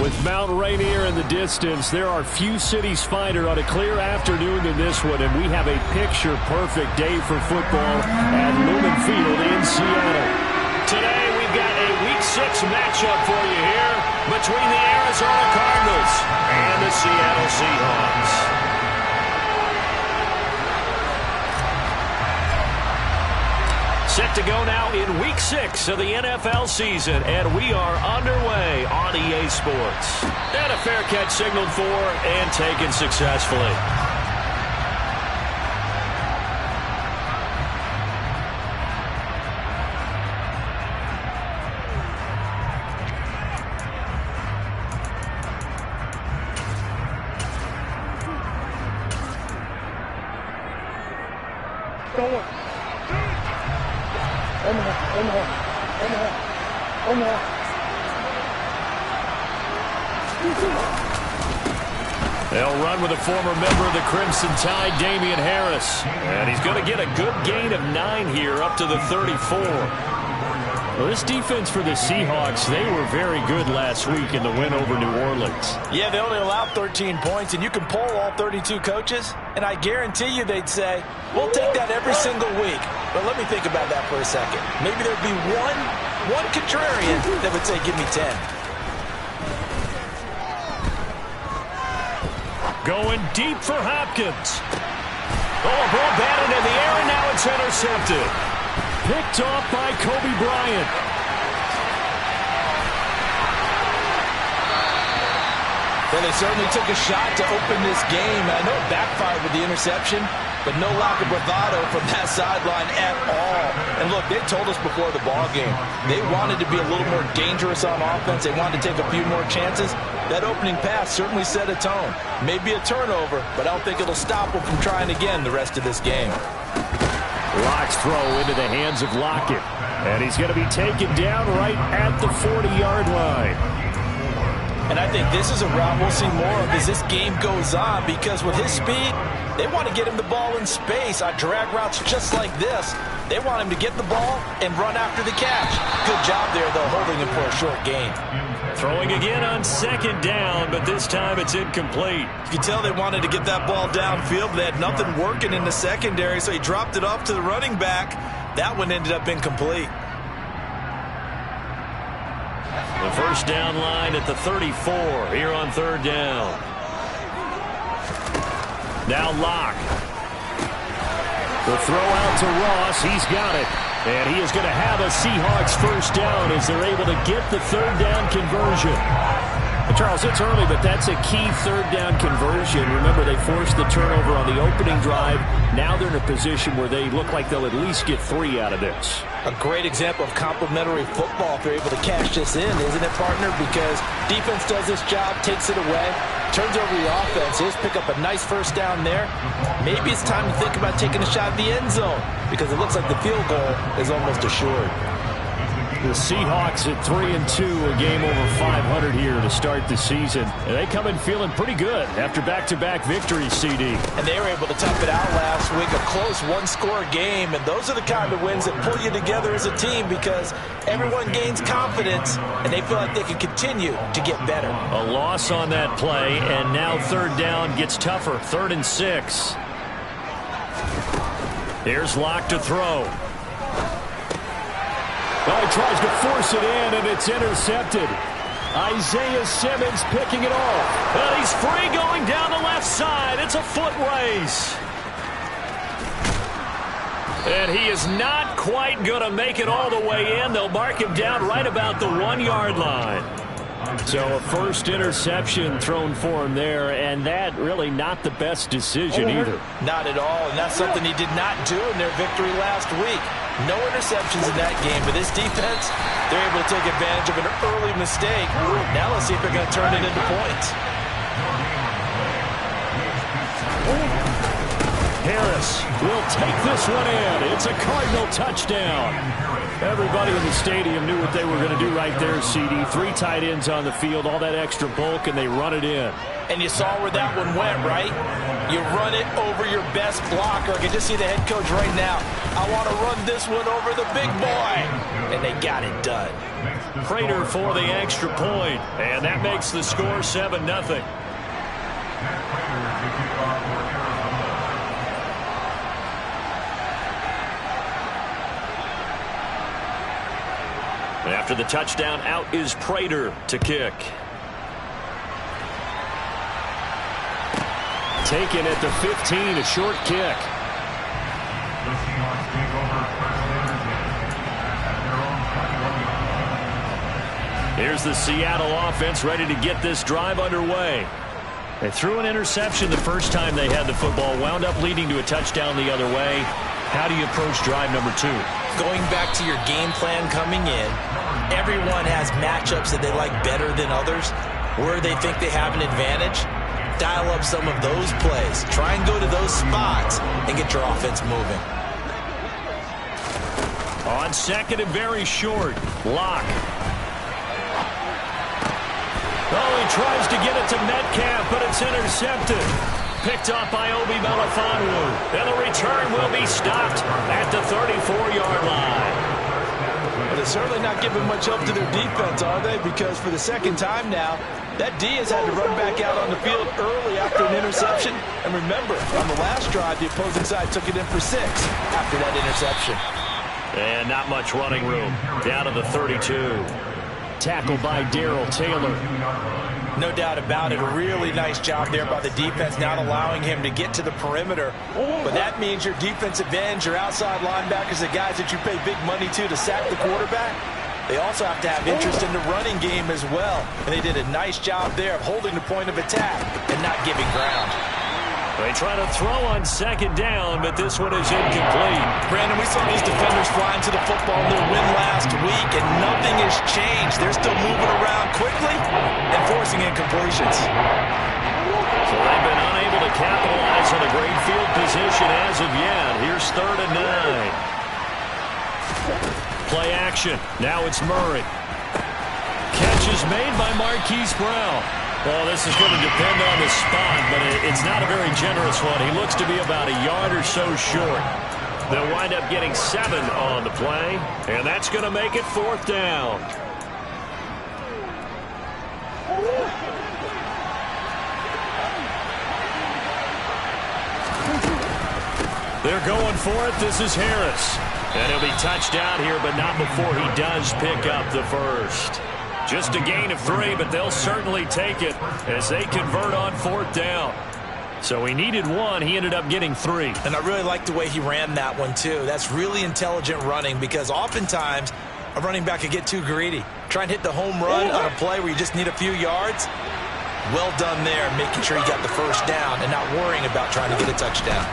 With Mount Rainier in the distance, there are few cities finer on a clear afternoon than this one, and we have a picture-perfect day for football at Lumen Field in Seattle. Today, we've got a Week 6 matchup for you here between the Arizona Cardinals and the Seattle Seahawks. Set to go now in Week 6 of the NFL season, and we are underway on EA Sports. And a fair catch signaled for and taken successfully. They'll run with a former member of the Crimson Tide, Damian Harris. And he's going to get a good gain of 9 here up to the 34. Well, this defense for the Seahawks, they were very good last week in the win over New Orleans. Yeah, they only allowed 13 points, and you can poll all 32 coaches, and I guarantee you they'd say, we'll take that every single week. But let me think about that for a second. Maybe there'd be one contrarian that would say, give me 10. Going deep for Hopkins. Oh, a ball batted in the air, and now it's intercepted. Picked off by Kobe Bryant. Well, they certainly took a shot to open this game. I know it backfired with the interception, but no lack of bravado from that sideline at all. And look, they told us before the ball game, they wanted to be a little more dangerous on offense. They wanted to take a few more chances. That opening pass certainly set a tone. Maybe a turnover, but I don't think it'll stop them from trying again the rest of this game. Lock's throw into the hands of Lockett. And he's going to be taken down right at the 40-yard line. And I think this is a route we'll see more of as this game goes on, because with his speed, they want to get him the ball in space on drag routes just like this. They want him to get the ball and run after the catch. Good job there, though, holding him for a short gain. Throwing again on second down, but this time it's incomplete. You can tell they wanted to get that ball downfield, but they had nothing working in the secondary, so he dropped it off to the running back. That one ended up incomplete. The first down line at the 34 here on third down. Now Locke. The throw out to Ross. He's got it. And he is going to have a Seahawks first down as they're able to get the third down conversion. And Charles, it's early, but that's a key third down conversion. Remember, they forced the turnover on the opening drive. Now they're in a position where they look like they'll at least get 3 out of this. A great example of complementary football if they're able to cash this in, isn't it, partner? Because defense does this job, takes it away, turns over the offense. Here's pick up a nice first down there. Maybe it's time to think about taking a shot at the end zone, because it looks like the field goal is almost assured. The Seahawks at 3-2, a game over 500 here to start the season. And they come in feeling pretty good after back-to-back victories, CD. And they were able to tough it out last week, a close one-score game. And those are the kind of wins that pull you together as a team, because everyone gains confidence and they feel like they can continue to get better. A loss on that play, and now third down gets tougher. 3rd and 6. Here's Locke to throw. Oh, he tries to force it in, and it's intercepted. Isaiah Simmons picking it off. And he's free going down the left side. It's a foot race. And he is not quite going to make it all the way in. They'll mark him down right about the 1-yard line. So a first interception thrown for him there, and that really not the best decision either. Not at all, and that's something he did not do in their victory last week. No interceptions in that game, but this defense, they're able to take advantage of an early mistake. Now let's see if they're going to turn it into points. Harris will take this one in. It's a Cardinal touchdown. Everybody in the stadium knew what they were going to do right there, CD. 3 tight ends on the field, all that extra bulk, and they run it in. And you saw where that one went, right? You run it over your best blocker. I can just see the head coach right now. I want to run this one over the big boy. And they got it done. Prater for the extra point, and that makes the score 7-0. After the touchdown, out is Prater to kick. Taken at the 15, a short kick. Here's the Seattle offense ready to get this drive underway. They threw an interception the first time they had the football, wound up leading to a touchdown the other way. How do you approach drive number 2? Going back to your game plan coming in, everyone has matchups that they like better than others, where they think they have an advantage. Dial up some of those plays. Try and go to those spots and get your offense moving. On second and very short, Locke. Oh, he tries to get it to Metcalf, but it's intercepted. Picked off by Obi Melifonwu. And the return will be stopped at the 34-yard line. Well, they're certainly not giving much help to their defense, are they? Because for the second time now, that D has had to run back out on the field early after an interception. And remember, on the last drive, the opposing side took it in for 6 after that interception. And not much running room. Down to the 32. Tackled by Darrell Taylor. No doubt about it. A really nice job there by the defense, not allowing him to get to the perimeter. But that means your defensive ends, your outside linebackers, the guys that you pay big money to sack the quarterback, they also have to have interest in the running game as well. And they did a nice job there of holding the point of attack and not giving ground. They try to throw on second down, but this one is incomplete. Brandon, we saw these defenders flying to the football in their win last week, and nothing has changed. They're still moving around quickly and forcing incompletions. So they've been unable to capitalize on a great field position as of yet. Here's 3rd and 9. Play action. Now it's Murray. Catch is made by Marquise Brown. Well, this is going to depend on the spot, but it's not a very generous one. He looks to be about a yard or so short. They'll wind up getting 7 on the play, and that's going to make it 4th down. They're going for it. This is Harris. And he'll be touched out here, but not before he does pick up the first. Just a gain of 3, but they'll certainly take it as they convert on 4th down. So he needed 1. He ended up getting 3. And I really like the way he ran that one, too. That's really intelligent running because oftentimes a running back can get too greedy. Try and hit the home run on a play where you just need a few yards. Well done there, making sure he got the first down and not worrying about trying to get a touchdown.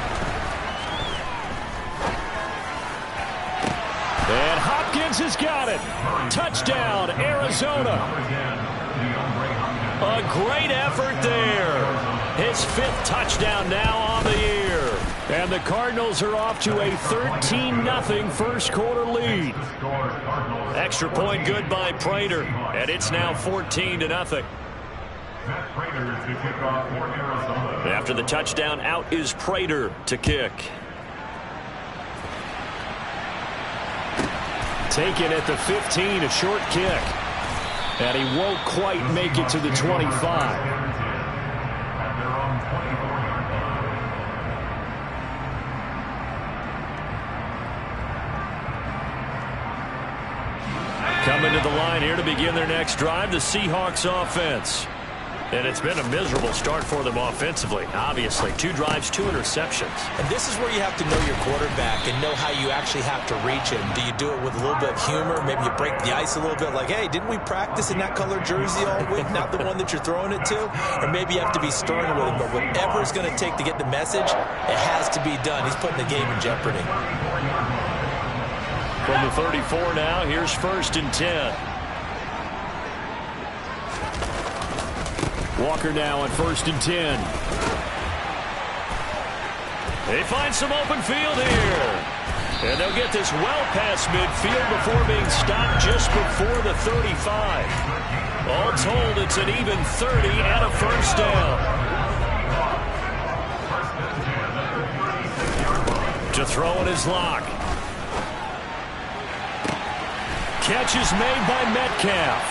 And Hopkins has got it. Touchdown, Arizona. A great effort there. His 5th touchdown now on the year. And the Cardinals are off to a 13-0 first quarter lead. Extra point good by Prater. And it's now 14-0. After the touchdown, out is Prater to kick. Taken at the 15, a short kick. And he won't quite make it to the 25. Coming to the line here to begin their next drive, the Seahawks offense. And it's been a miserable start for them offensively. Obviously, 2 drives, 2 interceptions. And this is where you have to know your quarterback and know how you actually have to reach him. Do you do it with a little bit of humor? Maybe you break the ice a little bit like, hey, didn't we practice in that color jersey all week? Not the one that you're throwing it to? Or maybe you have to be stern with him. But whatever it's going to take to get the message, it has to be done. He's putting the game in jeopardy. From the 34 now, here's 1st and 10. Walker now on 1st and 10. They find some open field here. And they'll get this well past midfield before being stopped just before the 35. All told, it's an even 30 and a first down. To throw in his lock. Catch is made by Metcalf.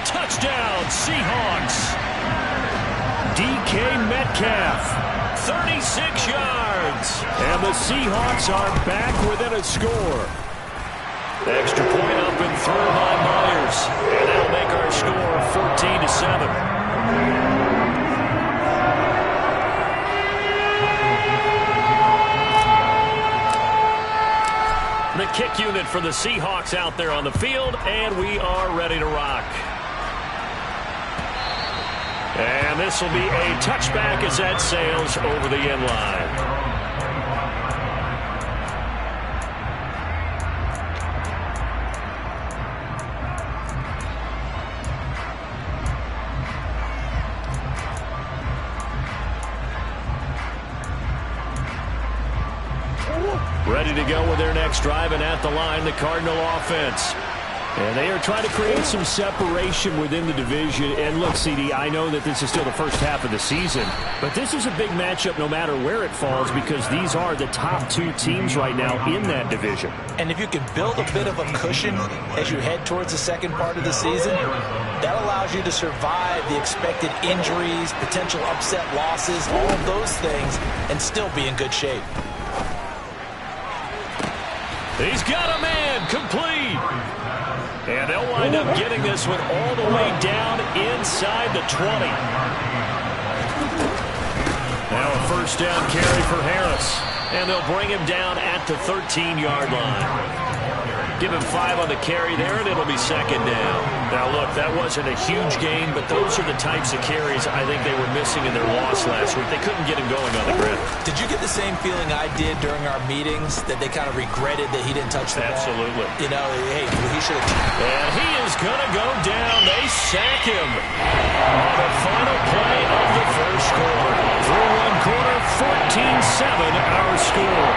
Touchdown, Seahawks. DK Metcalf, 36 yards. And the Seahawks are back within a score. Extra point up and through by Myers. And that'll make our score 14-7. The kick unit for the Seahawks out there on the field, and we are ready to rock. And this will be a touchback as that sails over the end line. Ready to go with their next drive, and at the line, the Cardinal offense. And they are trying to create some separation within the division. And look, CD, I know that this is still the first half of the season, but this is a big matchup no matter where it falls, because these are the top two teams right now in that division. And if you can build a bit of a cushion as you head towards the second part of the season, that allows you to survive the expected injuries, potential upset losses, all of those things, and still be in good shape. He's got a man, complete. And they'll wind up getting this one all the way down inside the 20. Now a first down carry for Harris. And they'll bring him down at the 13-yard line. Give him 5 on the carry there, and it'll be second down. Now, look, that wasn't a huge gain, but those are the types of carries I think they were missing in their loss last week. They couldn't get him going on the ground. Did you get the same feeling I did during our meetings, that they kind of regretted that he didn't touch the ball? Absolutely. You know, hey, he should have. And he is going to go down. They sack him on the final play of the first quarter. Through one quarter, 14-7 our score.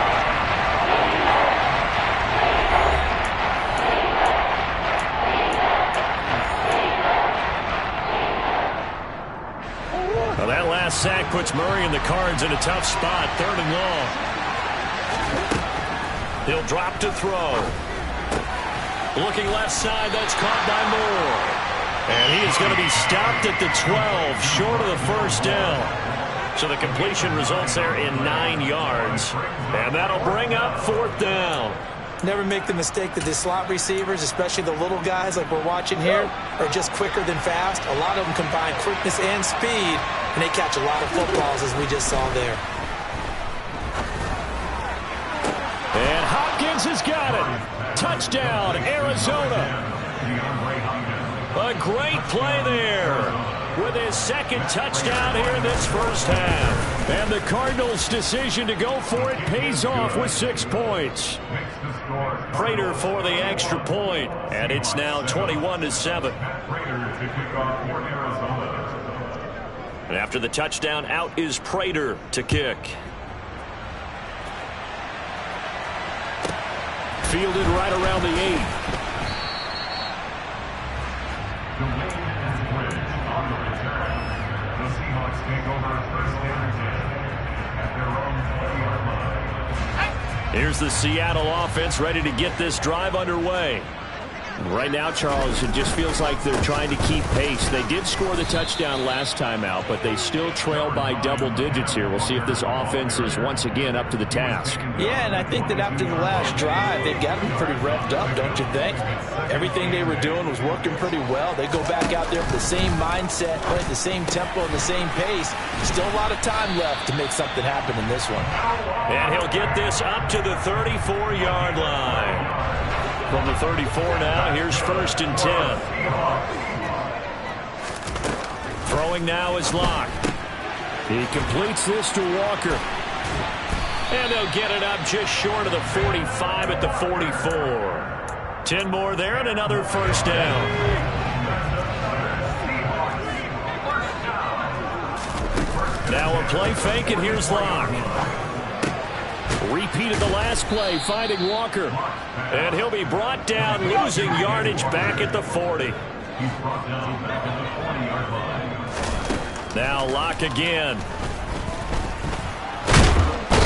Well, that last sack puts Murray and the Cards in a tough spot, 3rd and long. He'll drop to throw. Looking left side, that's caught by Moore. And he is going to be stopped at the 12, short of the first down. So the completion results there in 9 yards. And that'll bring up 4th down. Never make the mistake that the slot receivers, especially the little guys like we're watching here, are just quicker than fast. A lot of them combine quickness and speed, and they catch a lot of footballs, as we just saw there. And Hopkins has got it. Touchdown, Arizona. A great play there with his second touchdown here in this first half. And the Cardinals' decision to go for it pays off with 6 points. Prater for the extra point, and it's now 21-7. And after the touchdown, out is Prater to kick. Fielded right around the 8. Here's the Seattle offense ready to get this drive underway. Right now, Charles, it just feels like they're trying to keep pace. They did score the touchdown last time out, but they still trail by double digits here. We'll see if this offense is once again up to the task. Yeah, and I think that after the last drive, they've got them pretty revved up, don't you think? Everything they were doing was working pretty well. They go back out there with the same mindset, play at the same tempo and the same pace. Still a lot of time left to make something happen in this one. And he'll get this up to the 34-yard line. From the 34 now, here's 1st and 10. Throwing now is Locke. He completes this to Walker. And they'll get it up just short of the 45 at the 44. 10 more there and another first down. Now a play fake, and here's Locke. Repeated the last play, finding Walker. And he'll be brought down, losing yardage back at the 40. Now Locke again.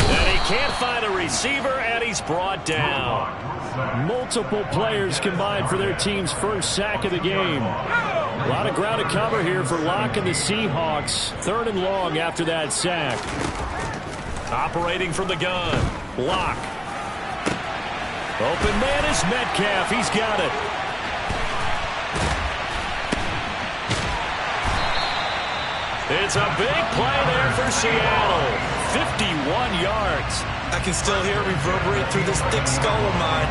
And he can't find a receiver, and he's brought down. Multiple players combined for their team's first sack of the game. A lot of ground to cover here for Locke and the Seahawks. 3rd and long after that sack. Operating from the gun. Locke. Open man is Metcalf. He's got it. It's a big play there for Seattle. 51 yards. I can still hear it reverberate through this thick skull of mine.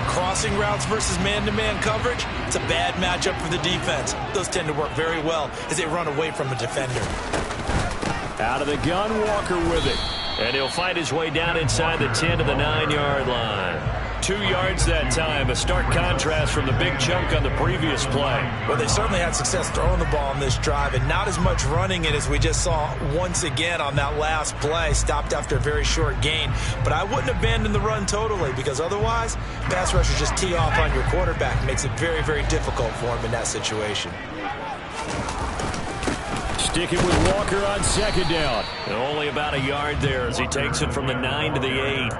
Crossing routes versus man-to-man coverage, it's a bad matchup for the defense. Those tend to work very well as they run away from a defender. Out of the gun, Walker with it. And he'll fight his way down inside the 10 to the 9-yard line. 2 yards that time, a stark contrast from the big chunk on the previous play. Well, they certainly had success throwing the ball on this drive and not as much running it as we just saw once again on that last play. Stopped after a very short gain. But I wouldn't abandon the run totally because otherwise, pass rushers just tee off on your quarterback. Makes it very, very difficult for him in that situation. Sticking with Walker on 2nd down. And only about a yard there as he takes it from the 9 to the 8.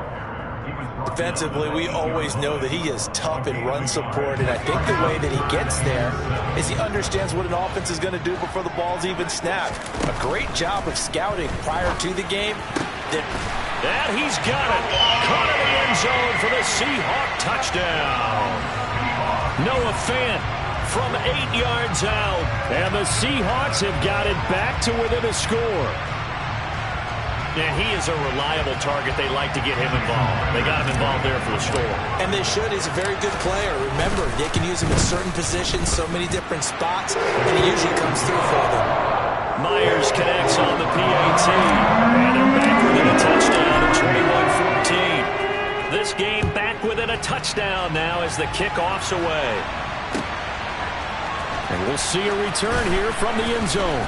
Defensively, we always know that he is tough in run support, and I think the way that he gets there is he understands what an offense is going to do before the ball's even snapped. A great job of scouting prior to the game. And he's got it. Caught in the end zone for the Seahawk touchdown. Noah Fant from 8 yards out. And the Seahawks have got it back to within a score. Yeah, he is a reliable target. They like to get him involved. They got him involved there for the score. And they should. He's a very good player. Remember, they can use him in certain positions, so many different spots, and he usually comes through for them. Myers connects on the PAT. And they're back within a touchdown at 21-14. This game back within a touchdown now as the kickoff's away. And we'll see a return here from the end zone.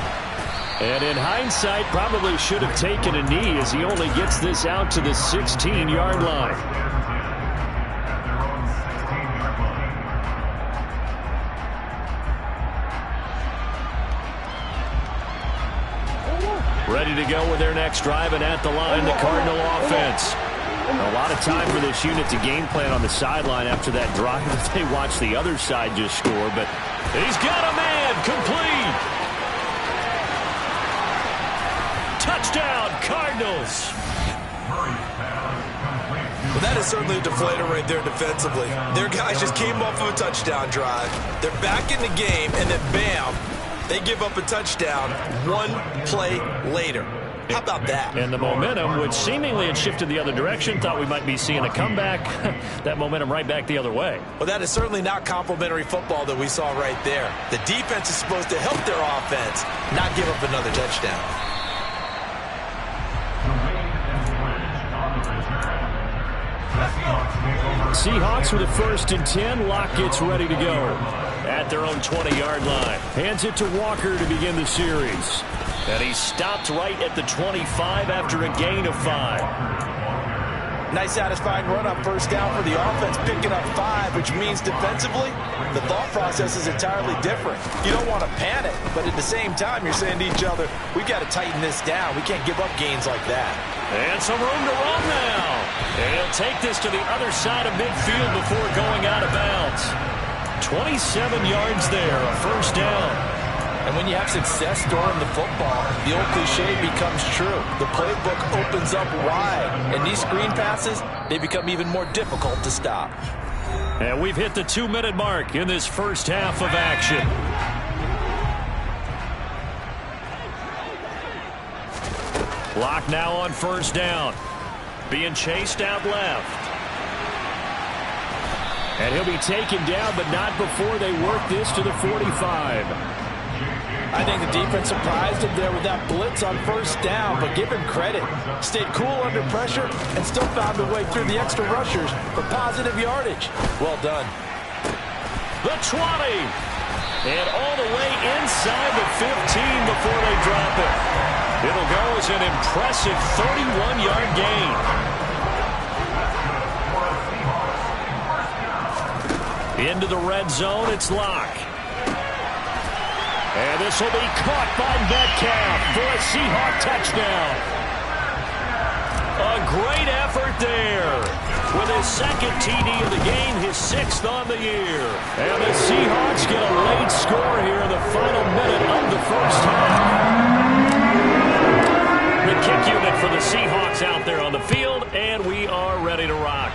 And in hindsight, probably should have taken a knee as he only gets this out to the 16-yard line. Ready to go with their next drive, and at the line, the Cardinal offense. A lot of time for this unit to game plan on the sideline after that drive that they watched the other side just score. But he's got a man complete. Touchdown, Cardinals. Well, that is certainly a deflator right there defensively. Their guys just came off of a touchdown drive. They're back in the game, and then bam, they give up a touchdown 1 play later. How about that? And the momentum, which seemingly had shifted the other direction, thought we might be seeing a comeback. That momentum right back the other way. Well, that is certainly not complimentary football that we saw right there. The defense is supposed to help their offense, not give up another touchdown. Seahawks with a 1st and 10. Locke gets ready to go at their own 20-yard line. Hands it to Walker to begin the series. And he stopped right at the 25 after a gain of 5. Nice satisfying run on 1st down for the offense, picking up 5, which means defensively, the thought process is entirely different. You don't want to panic, but at the same time, you're saying to each other, we've got to tighten this down. We can't give up gains like that. And some room to run now. And he'll take this to the other side of midfield before going out of bounds. 27 yards there, a 1st down. And when you have success throwing the football, the old cliche becomes true. The playbook opens up wide. And these screen passes, they become even more difficult to stop. And we've hit the 2-minute mark in this first half of action. Locke now on 1st down. Being chased out left. And he'll be taken down, but not before they work this to the 45. I think the defense surprised him there with that blitz on 1st down, but give him credit. Stayed cool under pressure and still found a way through the extra rushers for positive yardage. Well done. The 20. And all the way inside the 15 before they drop it. It'll go as an impressive 31-yard gain. Into the red zone, it's Locke. And this will be caught by Metcalf for a Seahawk touchdown. A great effort there. With his second TD of the game, his 6th on the year. And the Seahawks get a late score here in the final minute of the first half. The kick unit for the Seahawks out there on the field, and we are ready to rock.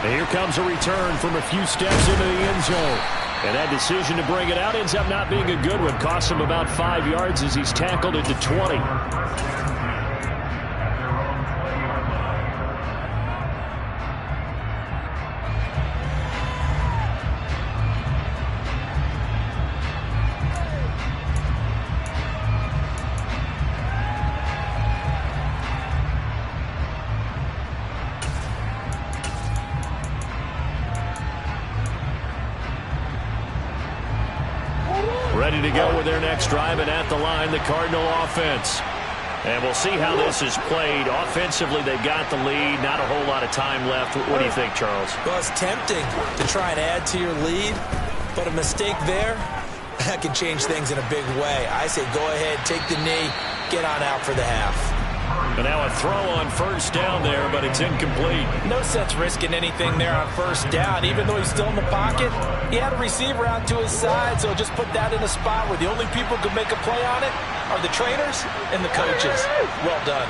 And here comes a return from a few steps into the end zone. And that decision to bring it out ends up not being a good one. Costs him about 5 yards as he's tackled into 20. Ready to go with their next drive, and at the line, the Cardinal offense. And we'll see how this is played. Offensively, they've got the lead. Not a whole lot of time left. What do you think, Charles? Well, it's tempting to try and add to your lead, but a mistake there, that can change things in a big way. I say go ahead, take the knee, get on out for the half. And now a throw on first down there, but it's incomplete. No sense risking anything there on first down. Even though he's still in the pocket, he had a receiver out to his side, so just put that in a spot where the only people who can make a play on it are the trainers and the coaches. Well done.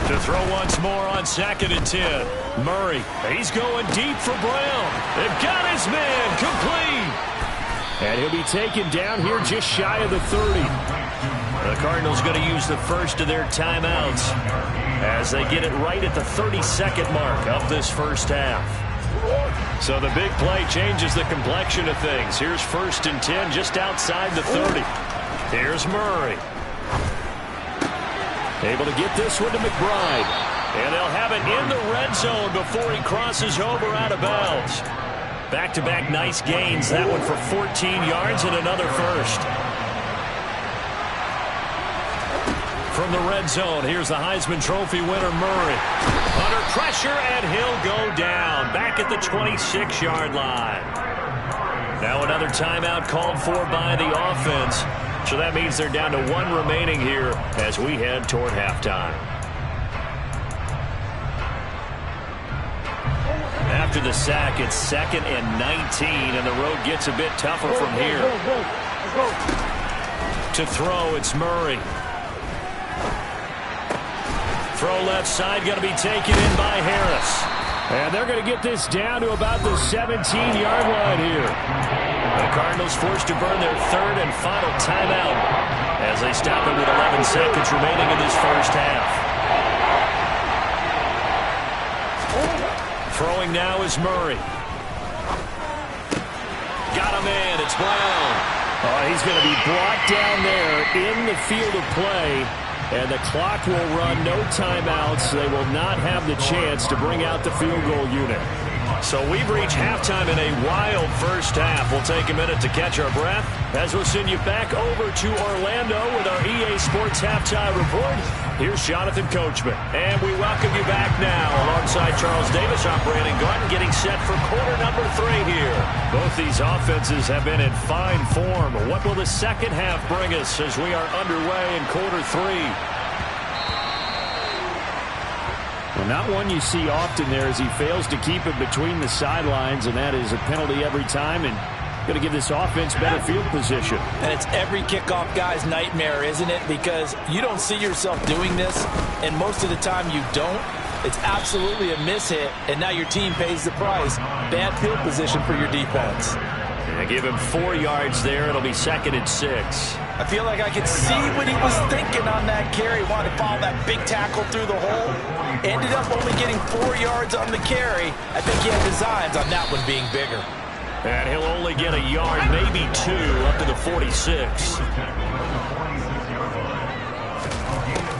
To throw once more on 2nd and 10. Murray, he's going deep for Brown. They've got his man complete. And he'll be taken down here just shy of the 30. The Cardinals going to use the first of their timeouts as they get it right at the 32nd mark of this first half. So the big play changes the complexion of things. Here's 1st and 10 just outside the 30. Here's Murray. Able to get this one to McBride. And they'll have it in the red zone before he crosses over out of bounds. Back-to-back nice gains. That one for 14 yards and another first. From the red zone, here's the Heisman Trophy winner, Murray. Under pressure, and he'll go down. Back at the 26-yard line. Now another timeout called for by the offense. So that means they're down to 1 remaining here as we head toward halftime. After the sack, it's 2nd and 19, and the road gets a bit tougher from here. To throw, it's Murray. Throw left side, going to be taken in by Harris. And they're going to get this down to about the 17-yard line here. The Cardinals forced to burn their 3rd and final timeout as they stop it with 11 seconds remaining in this first half. Throwing now is Murray. Got a man. It's Brown. Oh, he's going to be brought down there in the field of play. And the clock will run, no timeouts. They will not have the chance to bring out the field goal unit. So we've reached halftime in a wild first half. We'll take a minute to catch our breath as we'll send you back over to Orlando with our EA Sports Halftime Report. Here's Jonathan Coachman. And we welcome you back now alongside Charles Davis. I'm Brandon Gaudin getting set for quarter number 3 here. Both these offenses have been in fine form. What will the second half bring us as we are underway in quarter 3? Well, not one you see often there as he fails to keep it between the sidelines, and that is a penalty every time, and going to give this offense better field position. And it's every kickoff guy's nightmare, isn't it? Because you don't see yourself doing this, and most of the time you don't. It's absolutely a mishit, and now your team pays the price. Bad field position for your defense. I give him 4 yards there. It'll be 2nd and 6. I feel like I could see what he was thinking on that carry. Wanted to follow that big tackle through the hole. Ended up only getting 4 yards on the carry. I think he had designs on that one being bigger. And he'll only get a yard, maybe 2, up to the 46.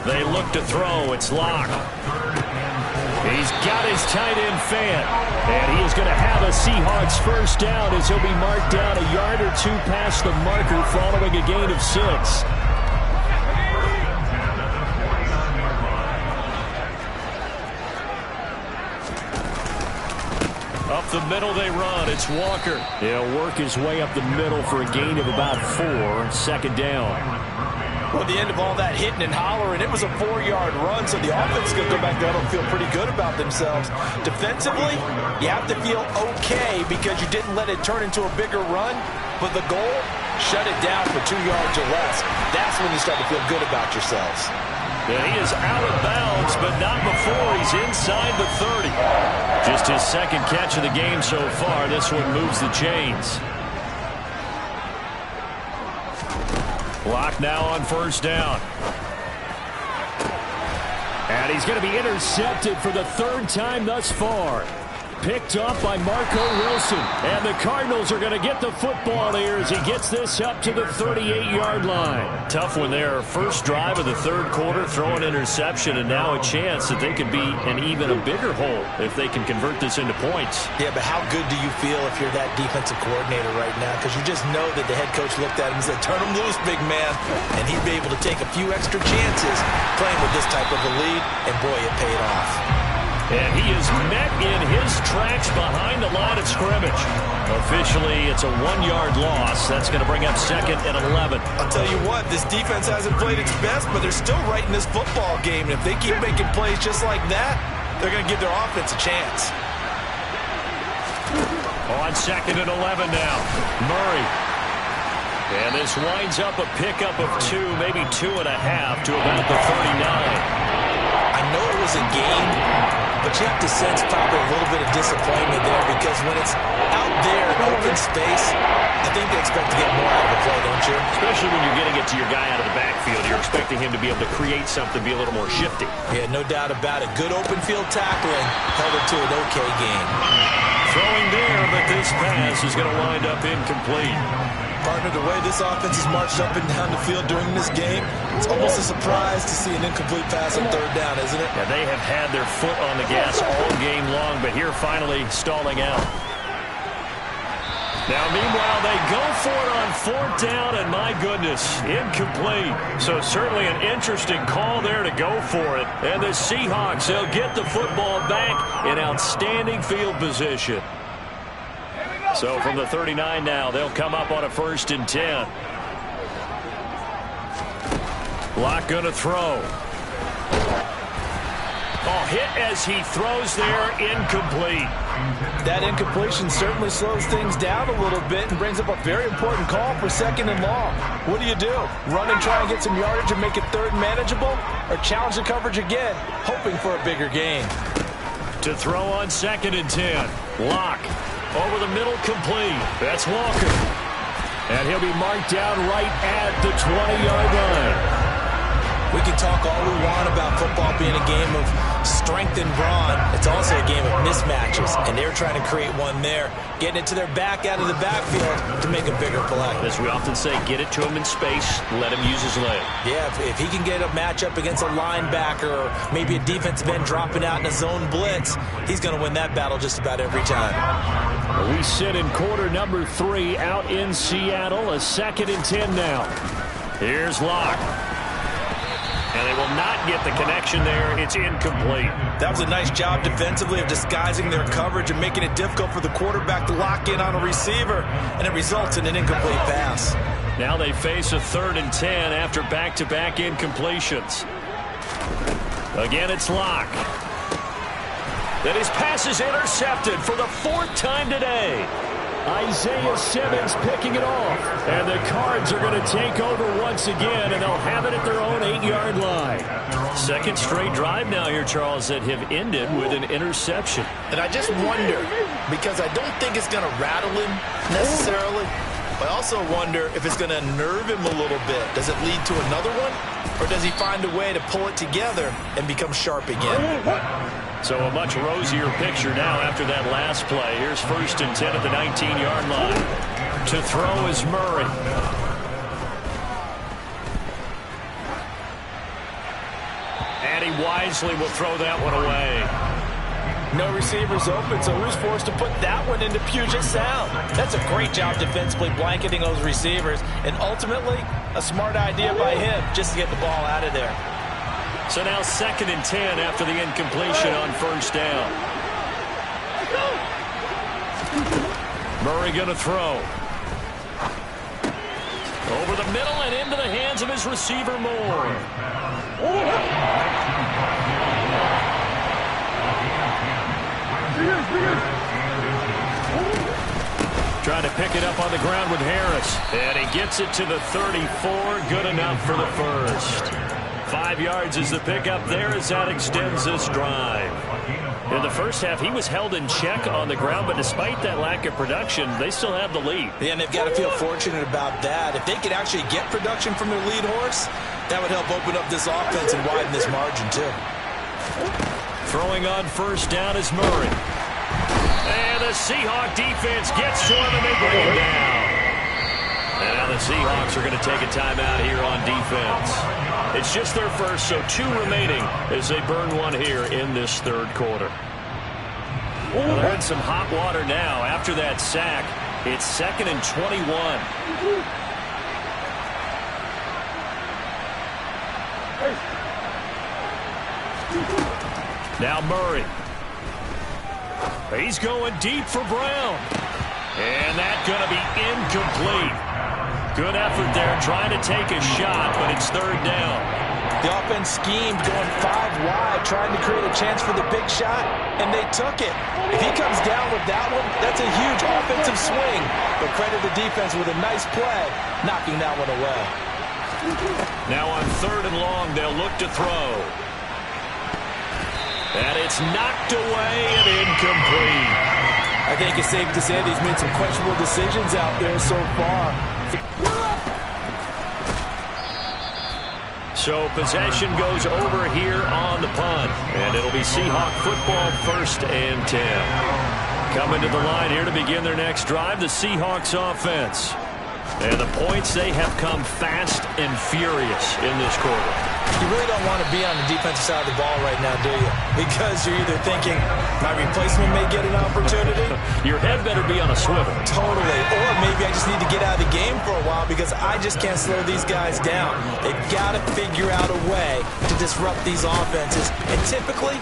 They look to throw. It's Locke. He's got his tight end fan. And he is going to have a Seahawks first down as he'll be marked down a yard or 2 past the marker following a gain of 6. Up the middle they run. It's Walker. He'll work his way up the middle for a gain of about 4. Second down. Well, at the end of all that hitting and hollering, it was a 4-yard run, so the offense is going to go back there and feel pretty good about themselves. Defensively, you have to feel okay because you didn't let it turn into a bigger run, but the goal, shut it down for 2 yards or less. That's when you start to feel good about yourselves. And he is out of bounds, but not before he's inside the 30. Just his second catch of the game so far. This one moves the chains. Clock now on first down. And he's going to be intercepted for the 3rd time thus far. Picked off by Marco Wilson. And the Cardinals are going to get the football here as he gets this up to the 38-yard line. Tough one there. First drive of the 3rd quarter, throw an interception, and now a chance that they could be in even a bigger hole if they can convert this into points. Yeah, but how good do you feel if you're that defensive coordinator right now? Because you just know that the head coach looked at him and said, turn him loose, big man. And he'd be able to take a few extra chances playing with this type of a lead, and boy, it paid off. And he is met in his tracks behind the line of scrimmage. Officially, it's a 1-yard loss. That's going to bring up 2nd and 11. I'll tell you what, this defense hasn't played its best, but they're still right in this football game. And if they keep making plays just like that, they're going to give their offense a chance. On 2nd and 11 now, Murray. And this winds up a pickup of 2, maybe 2.5 to about the 39. I know it was a game, but you have to sense probably a little bit of disappointment there because when it's out there in open space, I think they expect to get more out of the play, don't you? Especially when you're getting it to your guy out of the backfield. You're expecting him to be able to create something, be a little more shifty. Yeah, no doubt about it. Good open field tackling held it to an okay game. Throwing there, but this pass is going to wind up incomplete. Partner, the way this offense has marched up and down the field during this game, it's almost a surprise to see an incomplete pass on 3rd down, isn't it? Yeah, they have had their foot on the gas all game long, but here finally stalling out. Now, meanwhile, they go for it on 4th down, and my goodness, incomplete. So certainly an interesting call there to go for it. And the Seahawks, they'll get the football back in outstanding field position. So from the 39 now, they'll come up on a 1st and 10. Locke going to throw. Oh, hit as he throws there, incomplete. That incompletion certainly slows things down a little bit and brings up a very important call for 2nd and long. What do? Run and try and get some yardage and make it 3rd manageable? Or challenge the coverage again, hoping for a bigger gain? To throw on 2nd and 10. Locke. Over the middle, complete. That's Walker. And he'll be marked down right at the 20-yard line. We can talk all we want about football being a game of strength and brawn. It's also a game of mismatches, and they're trying to create one there, getting it to their back out of the backfield to make a bigger play. As we often say, get it to him in space, let him use his leg. Yeah, if he can get a matchup against a linebacker or maybe a defensive end dropping out in a zone blitz, he's going to win that battle just about every time. We sit in quarter number 3 out in Seattle, a 2nd and 10 now. Here's Locke. And they will not get the connection there. It's incomplete. That was a nice job defensively of disguising their coverage and making it difficult for the quarterback to lock in on a receiver, and it results in an incomplete pass. Now they face a 3rd and 10 after back-to-back incompletions. Again, it's Locke. Then his pass is intercepted for the 4th time today. Isaiah Simmons picking it off. And the Cards are going to take over once again, and they'll have it at their own 8-yard line. 2nd straight drive now here, Charles, that have ended with an interception. And I just wonder, because I don't think it's going to rattle him necessarily, I also wonder if it's going to nerve him a little bit. Does it lead to another one? Or does he find a way to pull it together and become sharp again? So a much rosier picture now after that last play. Here's 1st and 10 at the 19-yard line. To throw is Murray. And he wisely will throw that one away. No receivers open, so who's forced to put that one into Puget Sound? That's a great job defensively blanketing those receivers, and ultimately a smart idea by him just to get the ball out of there. So now 2nd and 10 after the incompletion on 1st down. Murray going to throw. Over the middle and into the hands of his receiver, Moore. Trying to pick it up on the ground with Harris. And he gets it to the 34. Good enough for the first. 5 yards is the pickup there as that extends this drive. In the first half, he was held in check on the ground, but despite that lack of production, they still have the lead. Yeah, and they've got to feel fortunate about that. If they could actually get production from their lead horse, that would help open up this offense and widen this margin, too. Throwing on first down is Murray. And the Seahawk defense gets to him, and they bring him down. And now the Seahawks are going to take a timeout here on defense. It's just their first, so 2 remaining as they burn one here in this third quarter. Well, they're in some hot water now. After that sack, it's 2nd and 21. Now Murray. He's going deep for Brown. And that's going to be incomplete. Good effort there trying to take a shot, but it's 3rd down. The offense schemed going 5 wide, trying to create a chance for the big shot, and they took it. If he comes down with that one, that's a huge offensive swing. But credit the defense with a nice play, knocking that one away. Now on 3rd and long, they'll look to throw. And it's knocked away and incomplete. I think it's safe to say he's made some questionable decisions out there so far. So possession goes over here on the punt. And it'll be Seahawk football, 1st and 10. Coming to the line here to begin their next drive, the Seahawks offense. And the points, they have come fast and furious in this quarter. You really don't want to be on the defensive side of the ball right now, do you? Because you're either thinking, my replacement may get an opportunity. Your head better be on a swivel. Totally. Or maybe I just need to get out of the game for a while because I just can't slow these guys down. They've got to figure out a way to disrupt these offenses. And typically,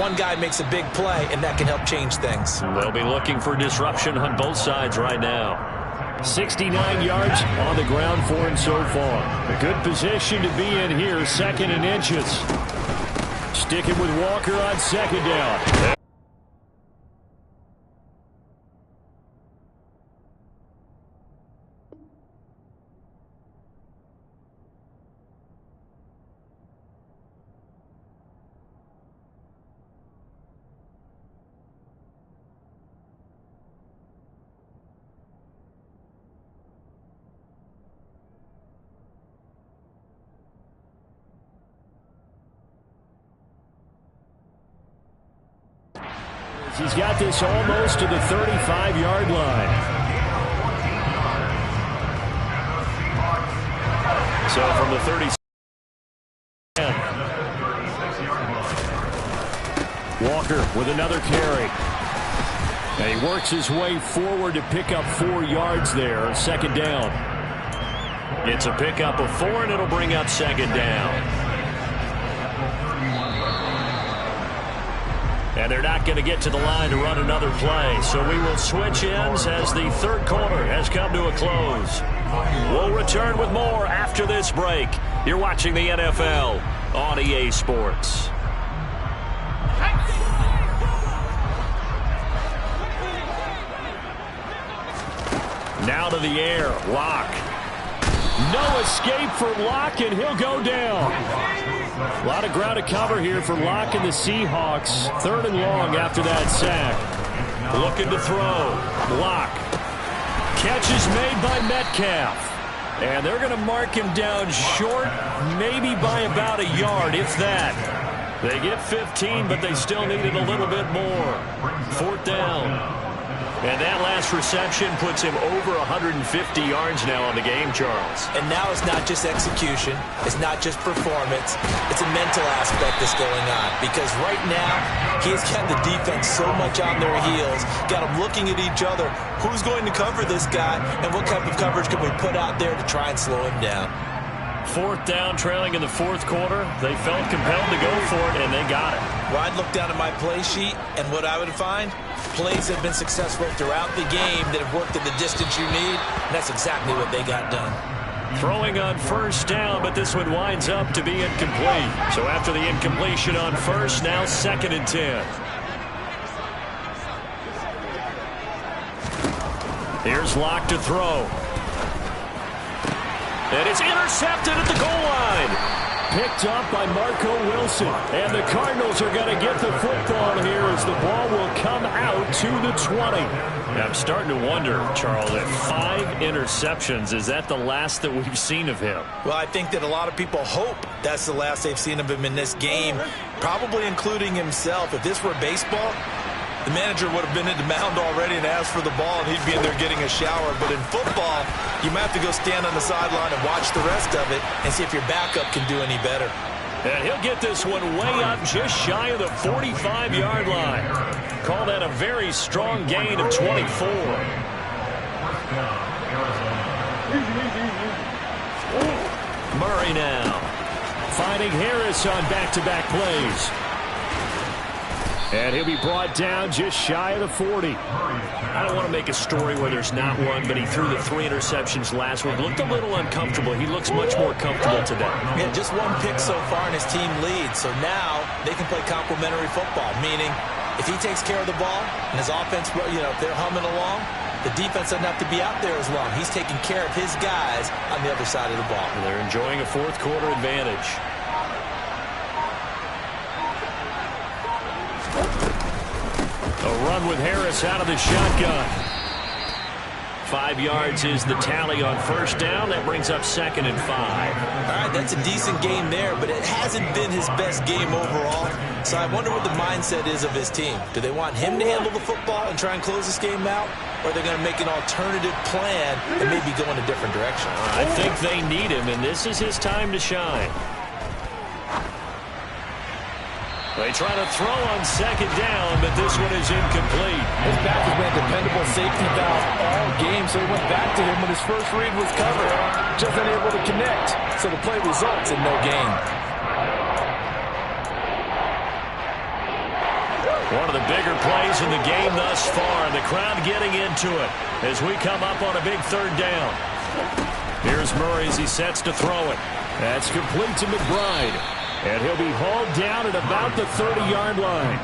one guy makes a big play, and that can help change things. They'll be looking for disruption on both sides right now. 69 yards on the ground for him so far. A good position to be in here, 2nd and inches. Sticking with Walker on 2nd down. He's got this almost to the 35-yard line. So from the 30. Walker with another carry. And he works his way forward to pick up 4 yards there on 2nd down. It's a pickup of 4, and it'll bring up 2nd down. And they're not going to get to the line to run another play. So we will switch ends as the third quarter has come to a close. We'll return with more after this break. You're watching the NFL on EA Sports. Now to the air. Locke. No escape for Locke, and he'll go down. A lot of ground to cover here for Locke and the Seahawks. 3rd and long after that sack. Looking to throw. Locke. Catch is made by Metcalf. And they're going to mark him down short, maybe by about a yard, if that. They get 15, but they still needed a little bit more. 4th down. And that last reception puts him over 150 yards now on the game, Charles. And now it's not just execution. It's not just performance. It's a mental aspect that's going on. Because right now, he has got the defense so much on their heels, got them looking at each other. Who's going to cover this guy, and what type of coverage can we put out there to try and slow him down? 4th down, trailing in the 4th quarter. They felt compelled to go for it, and they got it. Well, I'd look down at my play sheet, and what I would find, plays have been successful throughout the game that have worked at the distance you need, and that's exactly what they got done. Throwing on first down, but this one winds up to be incomplete. So after the incompletion on first, now 2nd and 10. Here's Locke to throw. And it's intercepted at the goal line. Picked up by Marco Wilson. And the Cardinals are going to get the football here as the ball will come out to the 20. Now, I'm starting to wonder, Charles, at 5 interceptions, is that the last that we've seen of him? Well, I think that a lot of people hope that's the last they've seen of him in this game, probably including himself. If this were baseball, the manager would have been in the mound already and asked for the ball, and he'd be in there getting a shower. But in football, you might have to go stand on the sideline and watch the rest of it and see if your backup can do any better. And he'll get this one way up just shy of the 45-yard line. Call that a very strong gain of 24. Murray now finding Harris on back-to-back plays. And he'll be brought down just shy of the 40. I don't want to make a story where there's not one, but he threw the 3 interceptions last week. Looked a little uncomfortable. He looks much more comfortable today. Yeah, just 1 pick so far and his team leads. So now they can play complementary football, meaning if he takes care of the ball and his offense, you know, if they're humming along, the defense doesn't have to be out there as long. He's taking care of his guys on the other side of the ball. And they're enjoying a 4th quarter advantage. A run with Harris out of the shotgun. 5 yards is the tally on first down. That brings up 2nd and 5. All right, that's a decent game there, but it hasn't been his best game overall. So I wonder what the mindset is of his team. Do they want him to handle the football and try and close this game out? Or are they going to make an alternative plan and maybe go in a different direction? I think they need him, and this is his time to shine. They try to throw on 2nd down, but this one is incomplete. His back has been a dependable safety valve all game, so he went back to him when his first read was covered. Just unable to connect, so the play results in no gain. One of the bigger plays in the game thus far. The crowd getting into it as we come up on a big 3rd down. Here's Murray as he sets to throw it. That's complete to McBride. And he'll be hauled down at about the 30-yard line.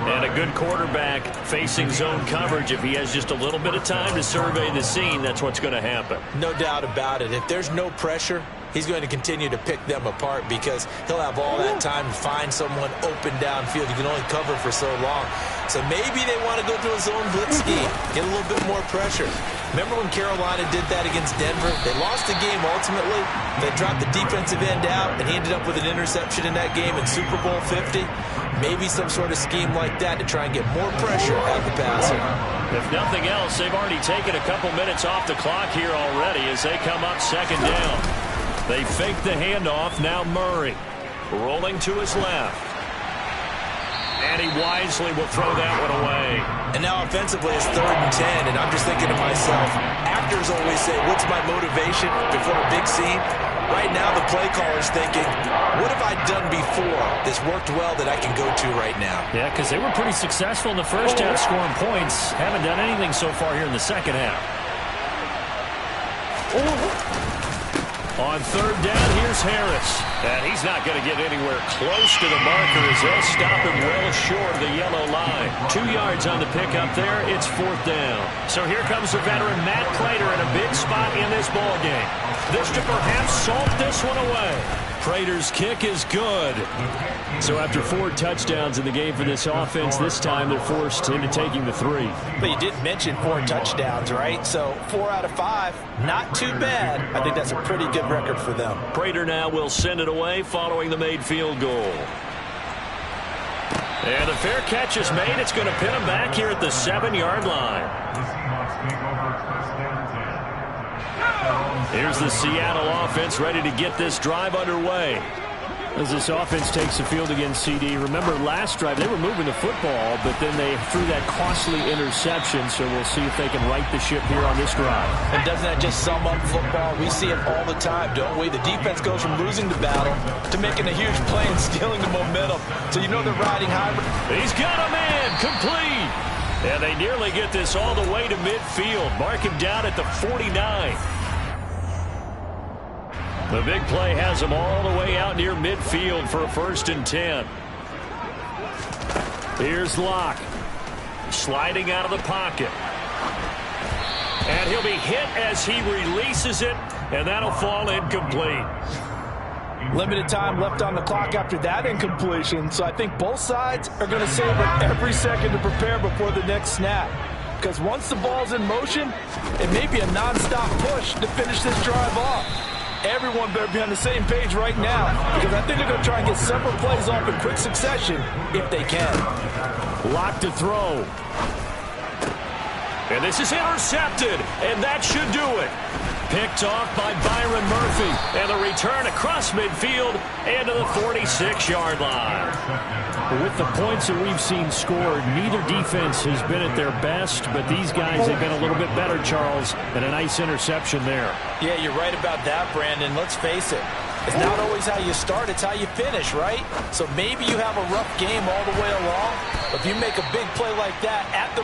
And a good quarterback facing zone coverage. If he has just a little bit of time to survey the scene, that's what's going to happen. No doubt about it. If there's no pressure, he's going to continue to pick them apart because he'll have all that time to find someone open downfield. You can only cover for so long. So maybe they want to go to a zone blitz scheme, get a little bit more pressure. Remember when Carolina did that against Denver? They lost the game ultimately. They dropped the defensive end out, and he ended up with an interception in that game in Super Bowl 50. Maybe some sort of scheme like that to try and get more pressure at the passer. If nothing else, they've already taken a couple minutes off the clock here already as they come up 2nd down. They fake the handoff. Now Murray rolling to his left. And he wisely will throw that one away. And now offensively it's 3rd and 10, and I'm just thinking to myself, actors always say, what's my motivation before a big scene? Right now the play caller's thinking, what have I done before that's worked well that I can go to right now? Yeah, because they were pretty successful in the first half scoring points. Haven't done anything so far here in the 2nd half. On 3rd down, here's Harris. And he's not going to get anywhere close to the marker as they'll stop him well short of the yellow line. 2 yards on the pickup there. It's 4th down. So here comes the veteran Matt Prater in a big spot in this ball game. This to perhaps salt this one away. Prater's kick is good. So after 4 touchdowns in the game for this offense, this time they're forced into taking the 3. But you did mention 4 touchdowns, right? So 4 out of 5, not too bad. I think that's a pretty good record for them. Prater now will send it away following the made field goal. And a fair catch is made. It's going to pin him back here at the 7-yard line. Here's the Seattle offense ready to get this drive underway. As this offense takes the field against CD, remember last drive they were moving the football, but then they threw that costly interception, so we'll see if they can right the ship here on this drive. And doesn't that just sum up football? We see it all the time, don't we? The defense goes from losing the battle to making a huge play and stealing the momentum. So you know they're riding high. He's got a man, complete. And they nearly get this all the way to midfield. Mark him down at the 49. The big play has him all the way out near midfield for a 1st and 10. Here's Locke. Sliding out of the pocket. And he'll be hit as he releases it, and that'll fall incomplete. Limited time left on the clock after that incompletion, so I think both sides are going to savor every second to prepare before the next snap. Because once the ball's in motion, it may be a nonstop push to finish this drive off. Everyone better be on the same page right now, because I think they're going to try and get several plays off in quick succession if they can. Locke to throw. And this is intercepted, and that should do it. Picked off by Byron Murphy, and the return across midfield and to the 46-yard line. With the points that we've seen scored, neither defense has been at their best, but these guys have been a little bit better, Charles, and a nice interception there. Yeah, you're right about that, Brandon. Let's face it. It's not always how you start, it's how you finish, right? So maybe you have a rough game all the way along, but if you make a big play like that at the